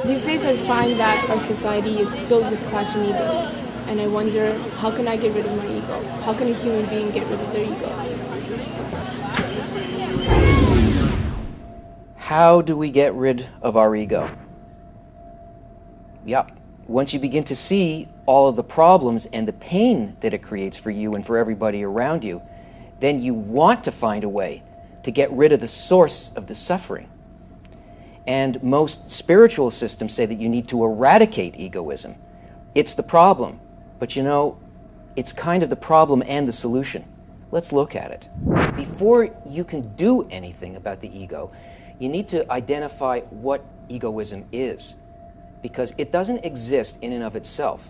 These days I find that our society is filled with clashing egos, and I wonder, how can I get rid of my ego? How can a human being get rid of their ego? How do we get rid of our ego? Yeah, once you begin to see all of the problems and the pain that it creates for you and for everybody around you, then you want to find a way to get rid of the source of the suffering. And most spiritual systems say that you need to eradicate egoism. It's the problem, but you know, it's kind of the problem and the solution. Let's look at it. Before you can do anything about the ego, you need to identify what egoism is, because it doesn't exist in and of itself.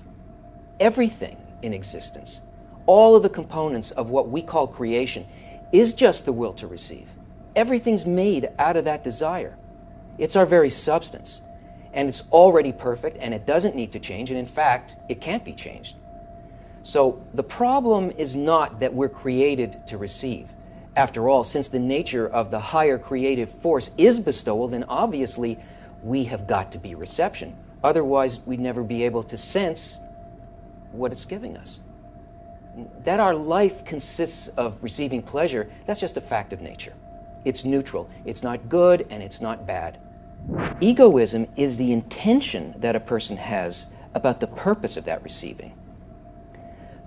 Everything in existence, all of the components of what we call creation, is just the will to receive. Everything's made out of that desire. It's our very substance, and it's already perfect, and it doesn't need to change, and in fact, it can't be changed. So the problem is not that we're created to receive. After all, since the nature of the higher creative force is bestowal, then obviously we have got to be reception. Otherwise, we'd never be able to sense what it's giving us. That our life consists of receiving pleasure, that's just a fact of nature. It's neutral. It's not good and it's not bad. Egoism is the intention that a person has about the purpose of that receiving.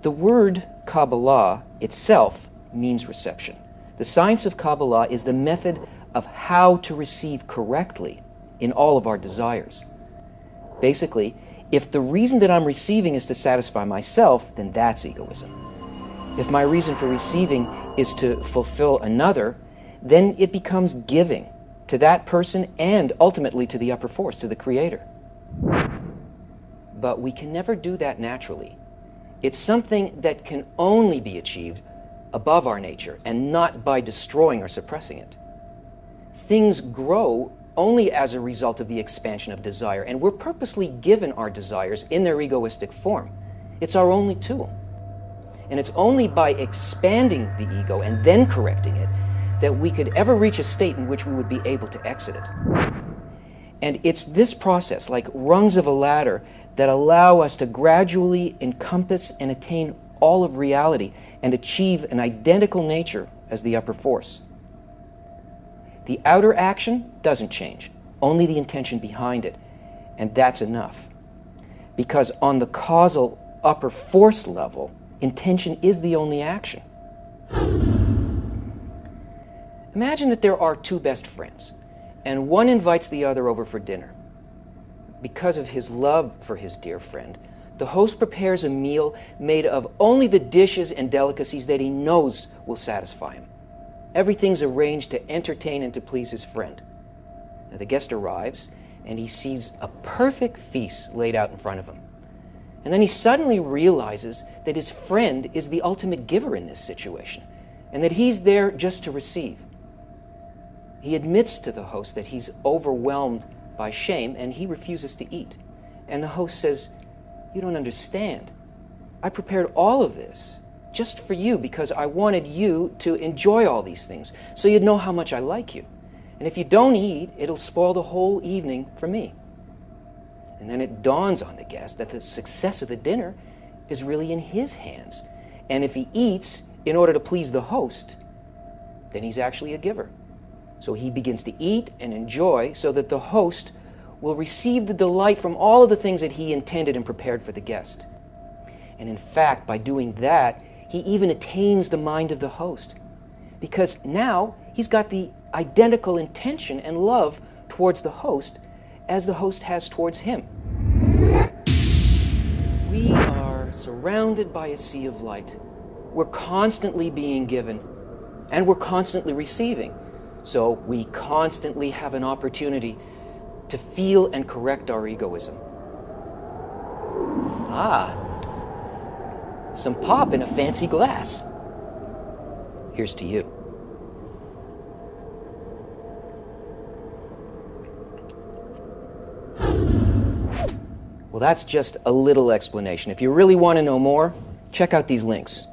The word Kabbalah itself means reception. The science of Kabbalah is the method of how to receive correctly in all of our desires. Basically, if the reason that I'm receiving is to satisfy myself, then that's egoism. If my reason for receiving is to fulfill another, then it becomes giving to that person and ultimately to the upper force, to the Creator. But we can never do that naturally. It's something that can only be achieved above our nature and not by destroying or suppressing it. Things grow only as a result of the expansion of desire, and we're purposely given our desires in their egoistic form. It's our only tool. And it's only by expanding the ego and then correcting it that we could ever reach a state in which we would be able to exit it. And it's this process, like rungs of a ladder, that allow us to gradually encompass and attain all of reality and achieve an identical nature as the upper force. The outer action doesn't change, only the intention behind it, and that's enough. Because on the causal upper force level, intention is the only action. Imagine that there are two best friends, and one invites the other over for dinner. Because of his love for his dear friend, the host prepares a meal made of only the dishes and delicacies that he knows will satisfy him. Everything's arranged to entertain and to please his friend. Now, the guest arrives, and he sees a perfect feast laid out in front of him. And then he suddenly realizes that his friend is the ultimate giver in this situation, and that he's there just to receive. He admits to the host that he's overwhelmed by shame, and he refuses to eat. And the host says, "You don't understand. I prepared all of this just for you because I wanted you to enjoy all these things, so you'd know how much I like you. And if you don't eat, it'll spoil the whole evening for me." And then it dawns on the guest that the success of the dinner is really in his hands. And if he eats in order to please the host, then he's actually a giver. So he begins to eat and enjoy so that the host will receive the delight from all of the things that he intended and prepared for the guest. And in fact, by doing that, he even attains the mind of the host, because now he's got the identical intention and love towards the host as the host has towards him. We are surrounded by a sea of light. We're constantly being given, and we're constantly receiving. So we constantly have an opportunity to feel and correct our egoism. Ah, some pop in a fancy glass. Here's to you. Well, that's just a little explanation. If you really want to know more, check out these links.